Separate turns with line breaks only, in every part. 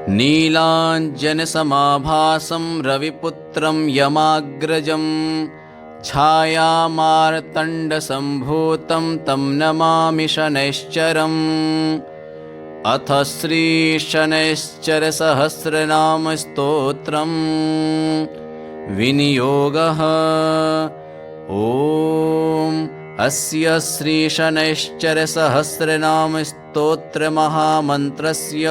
नीलाञ्जनसमाभासं रविपुत्रं यमाग्रजं छायामार्तण्डसम्भूतं तं नमामि शनैश्चरम्। अथ श्रीशनैश्चरसहस्रनामस्तोत्रम् विनियोगः। ॐ अस्य श्रीशनैश्चरसहस्रनामस्तोत्रमहामन्त्रस्य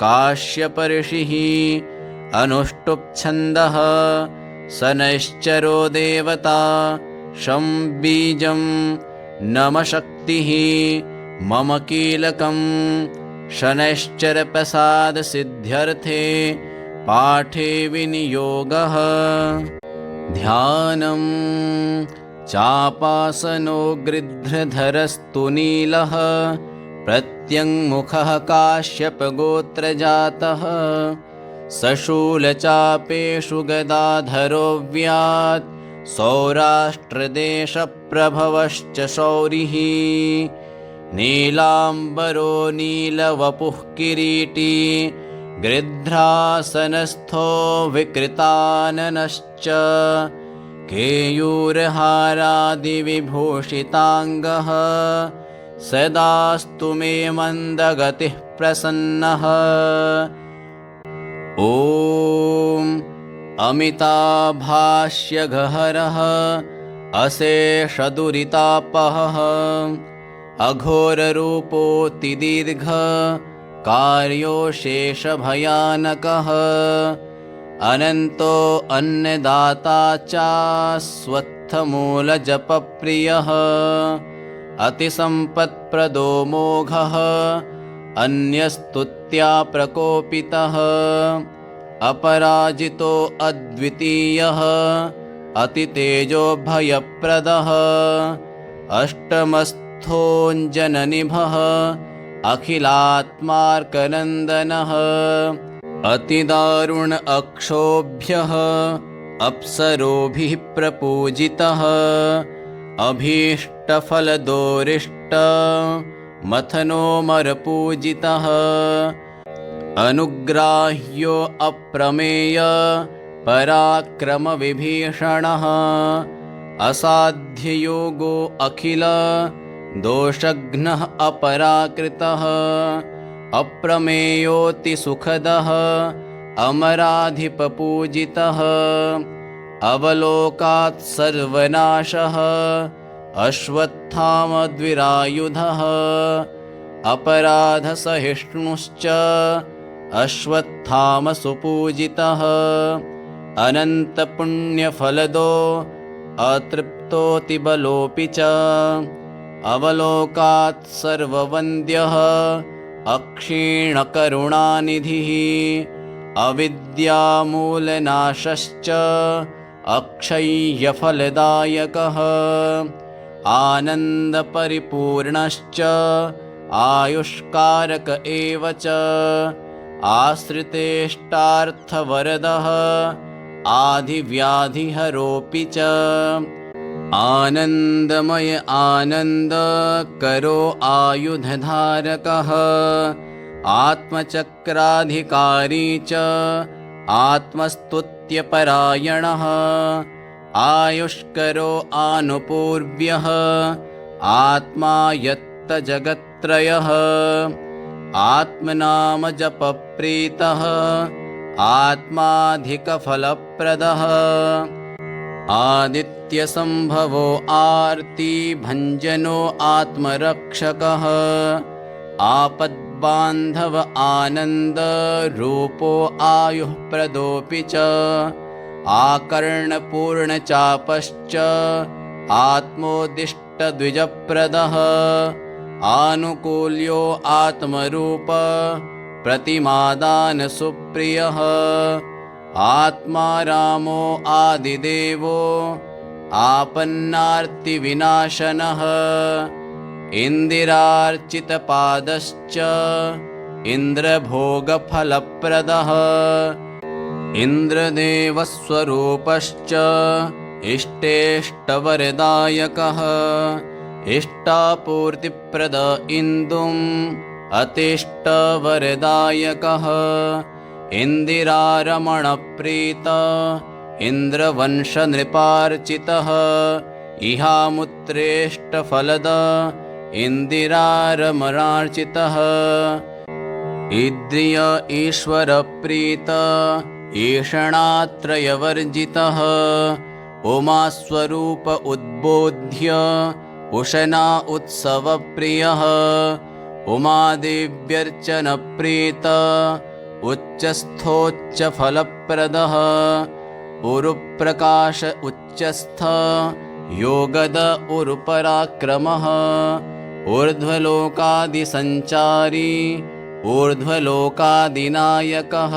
काश्यपऋषिः अनुष्टुप्छन्दः शनैश्चरो देवता शं बीजं नमशक्तिः मम कीलकं शनैश्चरप्रसादसिद्ध्यर्थे पाठे विनियोगः। ध्यानं चापासनो गृध्रधरस्तु नीलः प्रत्यङ्मुखः काश्यपगोत्रजातः सशूलचापेषु गदाधरोऽव्यात् सौराष्ट्रदेशप्रभवश्च शौरिः नीलाम्बरो नीलवपुः किरीटी गृध्रासनस्थो विकृताननश्च केयूरहारादिविभूषिताङ्गः सदास्तु मे मन्दगतिः प्रसन्नः। ॐ अमिताभाष्यगहरः अशेषदुरितापहः अघोररूपोऽतिदीर्घ कार्योशेषभयानकः अनन्तो अन्नदाता चास्वत्थमूलजपप्रियः अतिसम्पत्प्रदो मोघः अन्यस्तुत्या प्रकोपितः अपराजितो अद्वितीयः अतितेजोभयप्रदः अष्टमस्थोऽञ्जननिभः अखिलात्मार्कनन्दनः अतिदारुण अक्षोभ्यः अप्सरोभिः प्रपूजितः अभीष्टफलदोरिष्ट मथनोमरपूजितः अनुग्राह्यो अप्रमेय पराक्रमविभीषणः असाध्ययोगो अखिल दोषघ्नः अपराकृतः अप्रमेयोऽतिसुखदः अमराधिपपूजितः अवलोकात् सर्वनाशः अश्वत्थामद्विरायुधः अपराधसहिष्णुश्च अश्वत्थामसुपूजितः अनन्तपुण्यफलदो अतृप्तोऽतिबलोऽपि च अवलोकात् सर्ववन्द्यः अक्षीणकरुणानिधिः अविद्यामूलनाशश्च अक्षय्यफलदायकः आनन्दपरिपूर्णश्च आयुष्कारक एव च आश्रितेष्टार्थवरदः आधिव्याधिहरोऽपि च आनन्दमय आनन्दकरो आयुधधारकः आत्मचक्राधिकारी च आत्मस्तुत्यपरायणः आयुष्करो आनुपूर्व्यः आत्मा यत्तजगत्त्रयः आत्मनामजपप्रीतः आत्माधिकफलप्रदः आदित्यसम्भवो आर्तिभञ्जनो आत्मरक्षकः आपद्बान्धव आनन्दरूपो आयुः प्रदोऽपि च आकर्णपूर्णचापश्च आत्मोदिष्टद्विजप्रदः आनुकूल्यो आत्मरूप प्रतिमादानसुप्रियः आत्मा रामो आदिदेवो आपन्नार्तिविनाशनः इन्दिरार्चितपादश्च इन्द्रभोगफलप्रदः इन्द्रदेवस्वरूपश्च इष्टेष्टवरदायकः इष्टापूर्तिप्रद इन्दुं अतिष्ठवरदायकः इन्दिरारमणप्रीत इन्द्रवंशनृपार्चितः इहामुत्रेष्टफलद इन्दिरारमणार्चितः इद्रिय ईश्वरप्रीत ईषणात्रयवर्जितः उमास्वरूप उद्बोध्य उशना उत्सवप्रियः उमादेव्यर्चनप्रीत उच्चस्थोच्चफलप्रदः उरुप्रकाश उच्चस्थ योगद उरुपराक्रमः ऊर्ध्वलोकादिसञ्चारी ऊर्ध्वलोकादिनायकः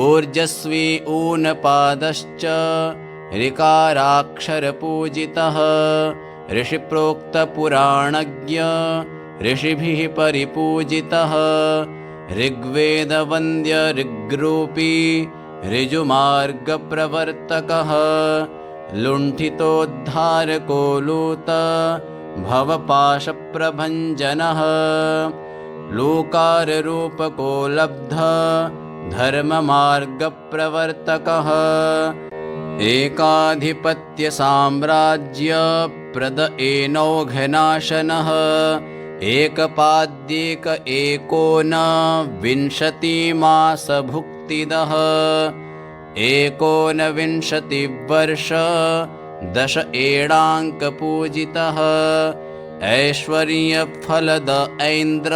ऊर्जस्वी ऊनपादश्च ऋकाराक्षरपूजितः ऋषिप्रोक्तपुराणज्ञ ऋषिभिः परिपूजितः ऋग्वेदवन्द्य ऋग्रूपी ऋजुमार्गप्रवर्तकः लुण्ठितोद्धारको लूत भवपाशप्रभञ्जनः लोकाररूपको लब्ध धर्ममार्गप्रवर्तकः एकाधिपत्यसाम्राज्यप्रद एनौघनाशनः एकपाद्येक एकोनविंशतिमासभुक्तिदः 19 10 एडाङ्कपूजितः ऐश्वर्यफलद ऐन्द्र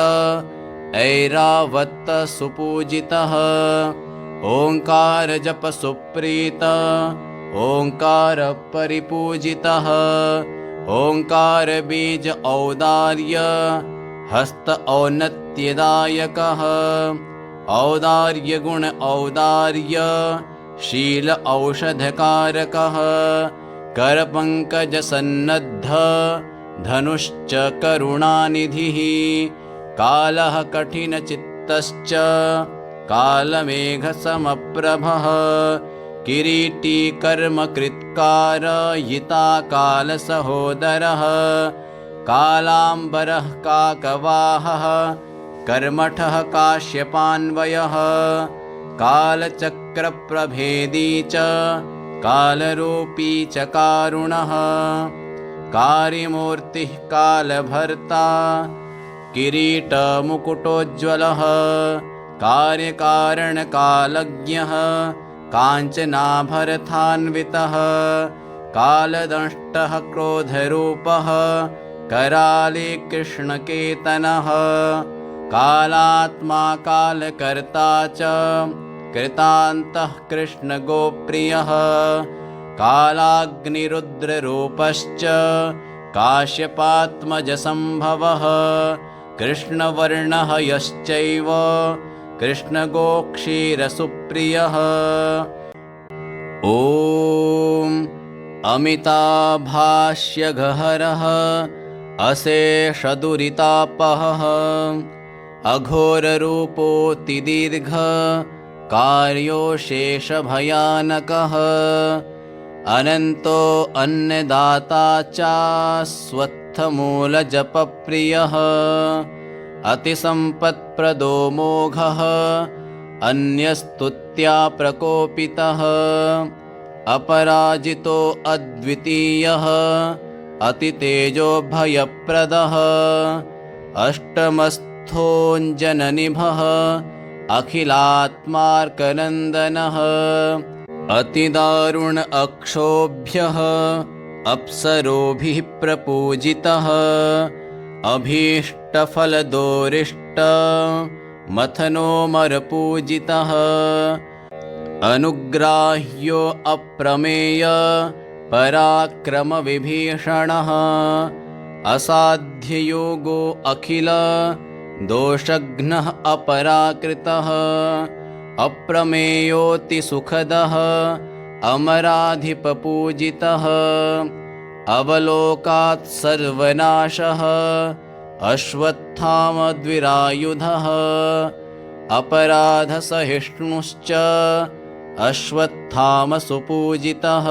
ऐरावत सुपूजितः ओङ्कारजप सुप्रीत ओङ्कार परिपूजितः ओङ्कारबीज औदार्य हस्त औन्नत्यदायकः औदार्यगुण औदार्य शील औषधकारकः करपङ्कजसन्नद्ध धनुश्च करुणानिधिः कालः कठिनचित्तश्च कालमेघसमप्रभः किरीटी कर्मकृत्कार यिता कालसहोदरः कालाम्बरः काकवाहः कर्मठः काश्यपान्वयः कालचक्रप्रभेदी च कालरूपी च कारुणः कारिमूर्तिः कालभर्ता किरीटमुकुटोज्ज्वलः कार्यकारणकालज्ञः काञ्चनाभरथान्वितः कालदंष्टः क्रोधरूपः कराली कृष्णकेतनः कालात्मा कालकर्ता च कृतान्तः कृष्णगोप्रियः कालाग्निरुद्ररूपश्च काश्यपात्मजसम्भवः कृष्णवर्णः यश्चैव कृष्णगोक्षीरसुप्रियः ॐ अमिताभाष्यगहरः अशेषदुरितापहः अघोररूपोऽतिदीर्घ कार्योशेषभयानकः अनन्तो अन्नदाता चास्वत्थमूलजपप्रियः अतिसम्पत्प्रदो मोघः अन्यस्तुत्या प्रकोपितः अपराजितो अद्वितीयः अतितेजोभयप्रदः अष्टमस्थोऽञ्जननिभः अखिलात्मार्कनन्दनः अतिदारुण अक्षोभ्यः अप्सरोभिः प्रपूजितः अभीष्टफलदोरिष्ट मथनोमरपूजितः अनुग्राह्यो अप्रमेय पराक्रमविभीषणः असाध्ययोगो अखिल दोषघ्नः अपराकृतः अप्रमेयोऽतिसुखदः अमराधिपपूजितः अवलोकात् सर्वनाशः अश्वत्थामद्विरायुधः अपराधसहिष्णुश्च अश्वत्थामसुपूजितः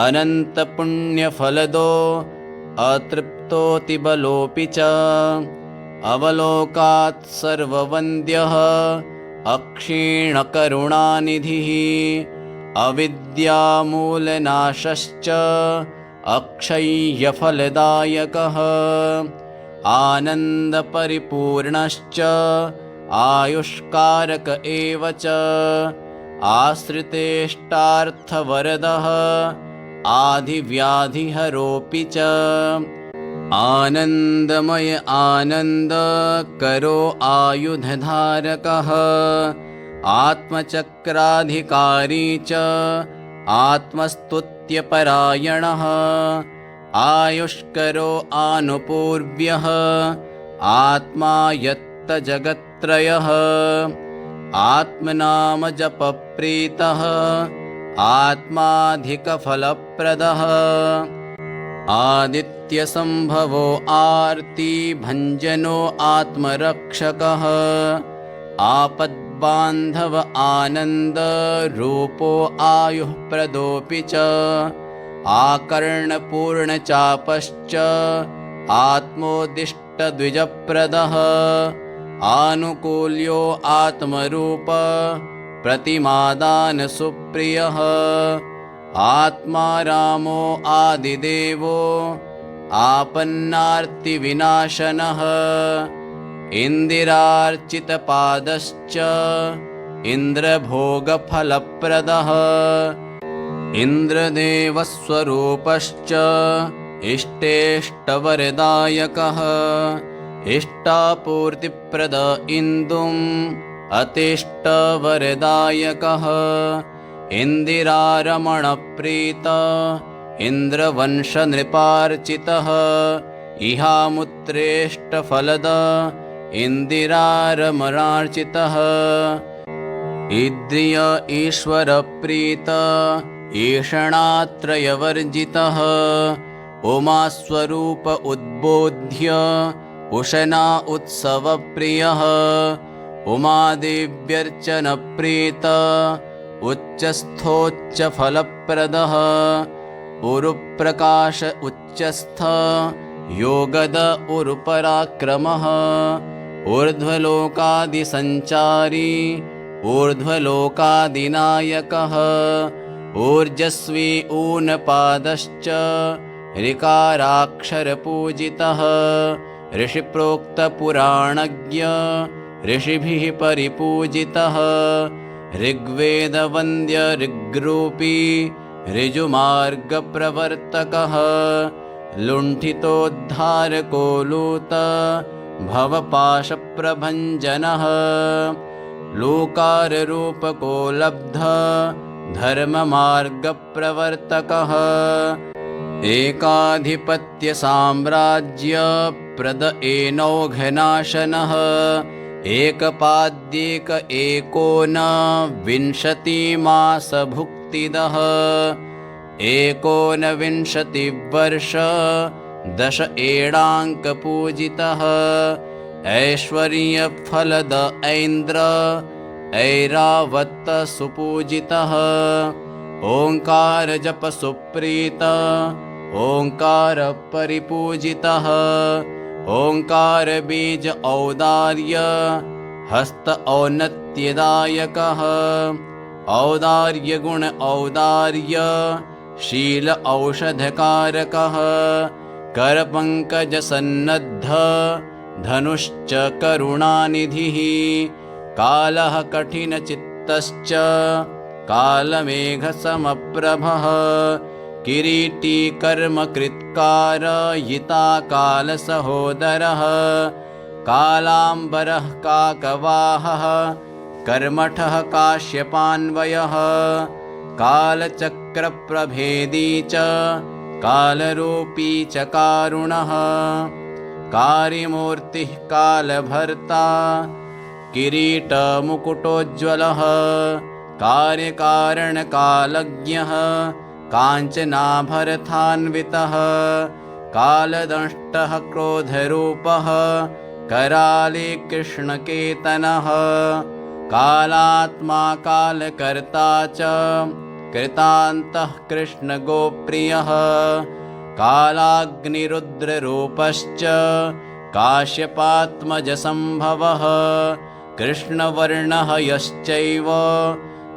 अनन्तपुण्यफलदो अतृप्तोऽतिबलोऽपि च अवलोकात् सर्ववन्द्यः अक्षीणकरुणानिधिः अविद्यामूलनाशश्च अक्षय्यफलदायकः आनन्दपरिपूर्णश्च आयुष्कारक एव च आश्रितेष्टार्थवरदः आधिव्याधिहरोऽपि च आनन्दमय आनन्दकरो आयुधधारकः आत्मचक्राधिकारी च आत्मस्तुत्यपरायणः आयुष्करो आनुपूर्व्यः आत्मा यत्तजगत्त्रयः आत्मनामजपप्रीतः आत्माधिकफलप्रदः आदित्यसम्भवो आर्तिभञ्जनो आत्मरक्षकः आपद्बान्धव आनन्दरूपो आयुःप्रदोऽपि च आकर्णपूर्णचापश्च आत्मोदिष्टद्विजप्रदः आनुकूल्यो आत्मरूप प्रतिमादानसुप्रियः आत्मा रामो आदिदेवो आपन्नार्तिविनाशनः इन्दिरार्चितपादश्च इन्द्रभोगफलप्रदः इन्द्रदेवस्वरूपश्च इष्टेष्टवरदायकः इष्टापूर्तिप्रद इन्दुम् अतिष्टवरदायकः इन्दिरारमणप्रीत इन्द्रवंशनृपार्चितः इहामुत्रेष्टफलद इन्दिरारमणार्चितः इद्रिय ईश्वरप्रीत ईषणात्रयवर्जितः उमास्वरूप उद्बोध्य उशना उत्सवप्रियः उमादेव्यर्चनप्रीत उच्चस्थोच्चफलप्रदः उरुप्रकाश उच्चस्थ योगद उरुपराक्रमः ऊर्ध्वलोकादिसञ्चारी ऊर्ध्वलोकादिनायकः ऊर्जस्वी ऊनपादश्च ऋकाराक्षरपूजितः ऋषिप्रोक्तपुराणज्ञ ऋषिभिः परिपूजितः ऋग्वेदवन्द्य ऋग्रूपी ऋजुमार्गप्रवर्तकः लुण्ठितोद्धारको लूत भवपाशप्रभञ्जनः लूकाररूपको लब्ध धर्ममार्गप्रवर्तकः एकाधिपत्यसाम्राज्यप्रद एनौघनाशनः एकपाद्येक एकोनविंशतिमासभुक्तिदः 19 10 एडाङ्कपूजितः ऐश्वर्यफलद ऐन्द्र ऐरावत सुपूजितः ओङ्कारजपसुप्रीत ओङ्कारपरिपूजितः ओङ्कारबीज औदार्य हस्त औन्नत्यदायकः औदार्यगुण औदार्य शील औषधकारकः करपङ्कजसन्नद्ध धनुश्च करुणानिधिः कालः कठिनचित्तश्च कालमेघसमप्रभः किरीटी कर्मकृत्कारयिता कालसहोदरः कालाम्बरः काकवाहः कर्मठः काश्यपान्वयः कालचक्रप्रभेदी च कालरूपी च कारुणः कारिमूर्तिः कालभर्ता किरीटमुकुटोज्ज्वलः कार्यकारणकालज्ञः काञ्चनाभरथान्वितः कालदंष्टः क्रोधरूपः कराले कृष्णकेतनः कालात्मा कालकर्ता च कृतान्तः कृष्णगोप्रियः कालाग्निरुद्ररूपश्च काश्यपात्मजसम्भवः कृष्णवर्णः यश्चैव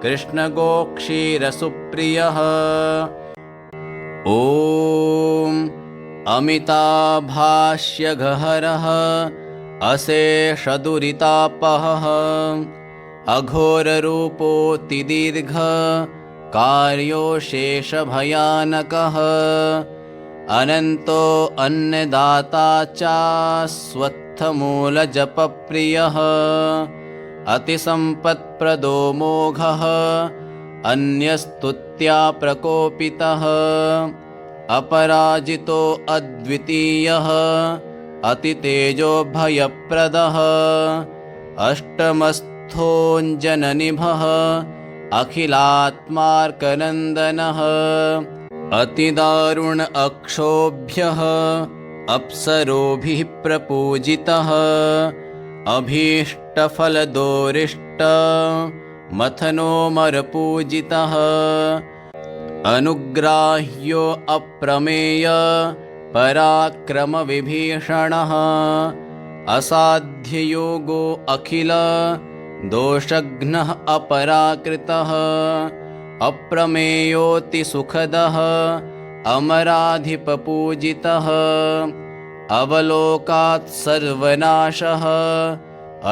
कृष्णगोक्षीरसुप्रियः। ॐ अमिताभाष्यगहरः अशेषदुरितापहः अघोररूपोऽतिदीर्घ कार्योशेषभयानकः अनन्तो अन्नदाता चास्वत्थमूलजपप्रियः अतिसम्पत्प्रदो मोघः अन्यस्तुत्या प्रकोपितः अपराजितो अद्वितीयः अतितेजोभयप्रदः अष्टमस्थोऽञ्जननिभः अखिलात्मार्कनन्दनः अतिदारुण अक्षोभ्यः अप्सरोभिः प्रपूजितः अभीष्टफलदोरिष्ट मथनोमरपूजितः अनुग्राह्यो अप्रमेय पराक्रमविभीषणः असाध्ययोगो अखिल दोषघ्नः अपराकृतः अप्रमेयोऽतिसुखदः अमराधिपपूजितः अवलोकात् सर्वनाशः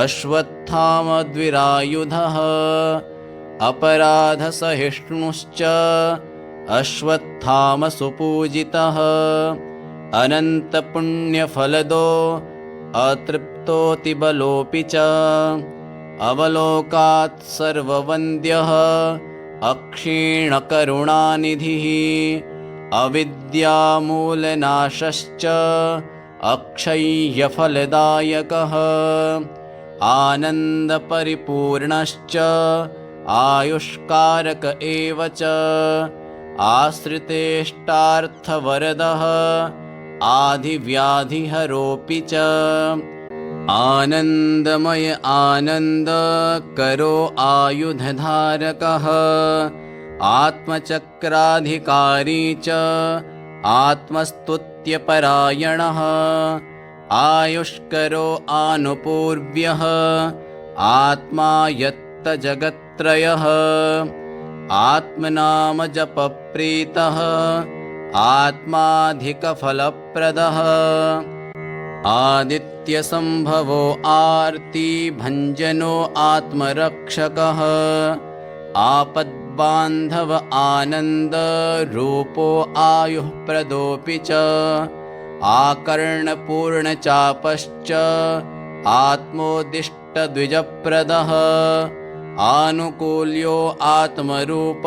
अश्वत्थामद्विरायुधः अपराधसहिष्णुश्च अश्वत्थामसुपूजितः अनन्तपुण्यफलदो अतृप्तोऽतिबलोऽपि च अवलोकात् सर्ववन्द्यः अक्षीणकरुणानिधिः अविद्यामूलनाशश्च अक्षय्यफलदायकः आनन्दपरिपूर्णश्च आयुष्कारक एव च आश्रितेष्टार्थवरदः आधिव्याधिहरोऽपि च आनन्दमय आनन्दकरो आयुधधारकः आत्मचक्राधिकारी च आत्मस्तुत्यपरायणः आयुष्करो आनुपूर्व्यः आत्मा यत्तजगत्त्रयः आत्मनामजपप्रीतः आत्माधिकफलप्रदः आदित्यसम्भवो आर्तिभञ्जनो आत्मरक्षकः आपद्बान्धव आनन्दरूपो आयुः प्रदोऽपि च आकर्णपूर्णचापश्च आत्मोदिष्टद्विजप्रदः आनुकूल्यो आत्मरूप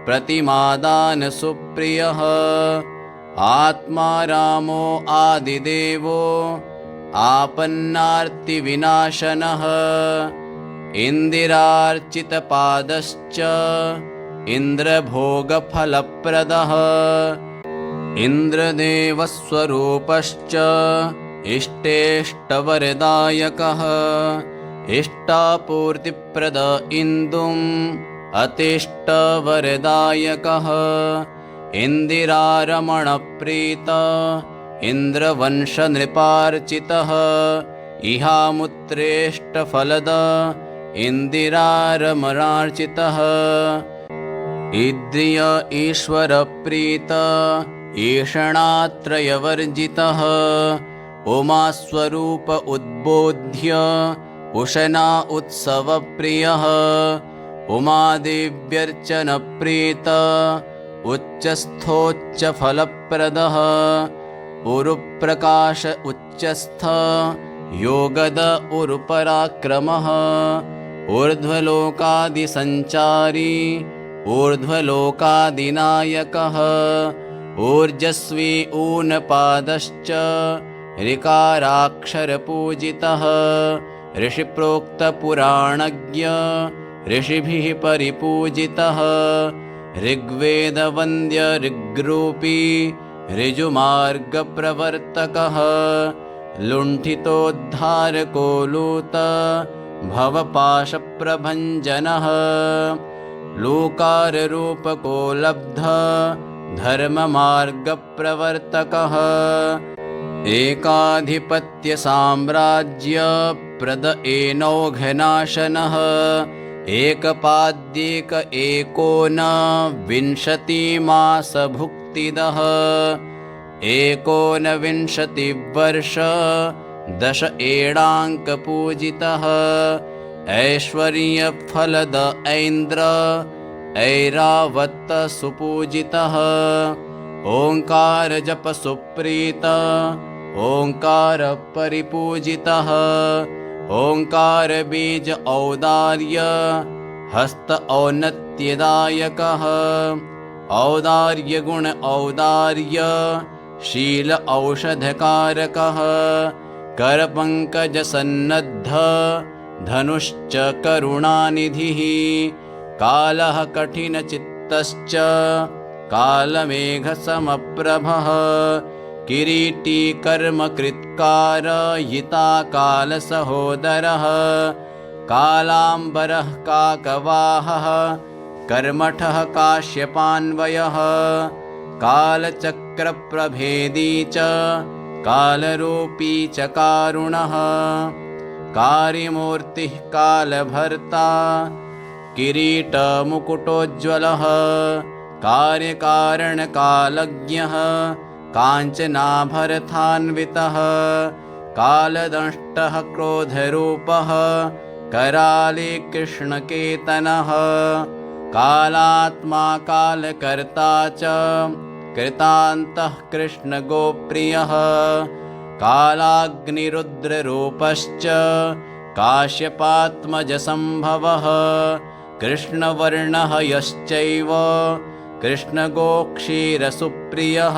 प्रतिमादानसुप्रियः आत्मा रामो आदिदेवो आपन्नार्तिविनाशनः इन्दिरार्चितपादश्च इन्द्रभोगफलप्रदः इन्द्रदेवस्वरूपश्च इष्टेष्टवरदायकः इष्टापूर्तिप्रद इन्दुम् अतिष्टवरदायकः इन्दिरारमणप्रीत इन्द्रवंशनृपार्चितः इहामुत्रेष्टफलद इन्दिरारमणार्चितः इद्रिय ईश्वरप्रीत ईषणात्रयवर्जितः उमास्वरूप उद्बोध्य उशना उत्सवप्रियः उमादेव्यर्चनप्रीत उच्चस्थोच्चफलप्रदः उरुप्रकाश उच्चस्थ योगद उरुपराक्रमः ऊर्ध्वलोकादिसञ्चारी ऊर्ध्वलोकादिनायकः ऊर्जस्वी ऊनपादश्च ऋकाराक्षरपूजितः ऋषिप्रोक्तपुराणज्ञ ऋषिभिः परिपूजितः ऋग्वेदवन्द्य ऋग्रूपी ऋजुमार्गप्रवर्तकः लुण्ठितोद्धारको लूत भवपाशप्रभञ्जनः लूकाररूपको लब्ध धर्ममार्गप्रवर्तकः एकाधिपत्यसाम्राज्यप्रद एनौघनाशनः एकपाद्येक एकोनविंशतिमासभुक्तिदः 19 10 एणाङ्कपूजितः ऐश्वर्यफलद ऐन्द्र ऐरावत सुपूजितः ओंकार जप सुप्रीत ओंकार परिपूजितः ओंकार बीज औदार्य हस्त औन्नत्यदायकः औदार्य गुण औदार्य शील औषधकारकः कर पंकज सन्नद्ध धनुश्च करुणानिधिः कालः कठिन चित्तश्च कालमेघ समप्रभः किरीटी कर्म कृत्कार हिता काल सहोदरः कालांबरः काकवाहः कर्मठः काश्यपान्वयः कालचक्र प्रभेदी च कालरूपी च कारुणः कारिमूर्तिः कालभर्ता किरीट मुकुटोज्ज्वलः कार्यकारणकालज्ञः काञ्चनाभरथान्वितः कालदंष्टः क्रोधरूपः कराले कृष्णकेतनः कालात्मा कालकर्ता च कृतान्तः कृष्णगोप्रियः कालाग्निरुद्ररूपश्च काश्यपात्मजसम्भवः कृष्णवर्णः यश्चैव कृष्णगोक्षीरसुप्रियः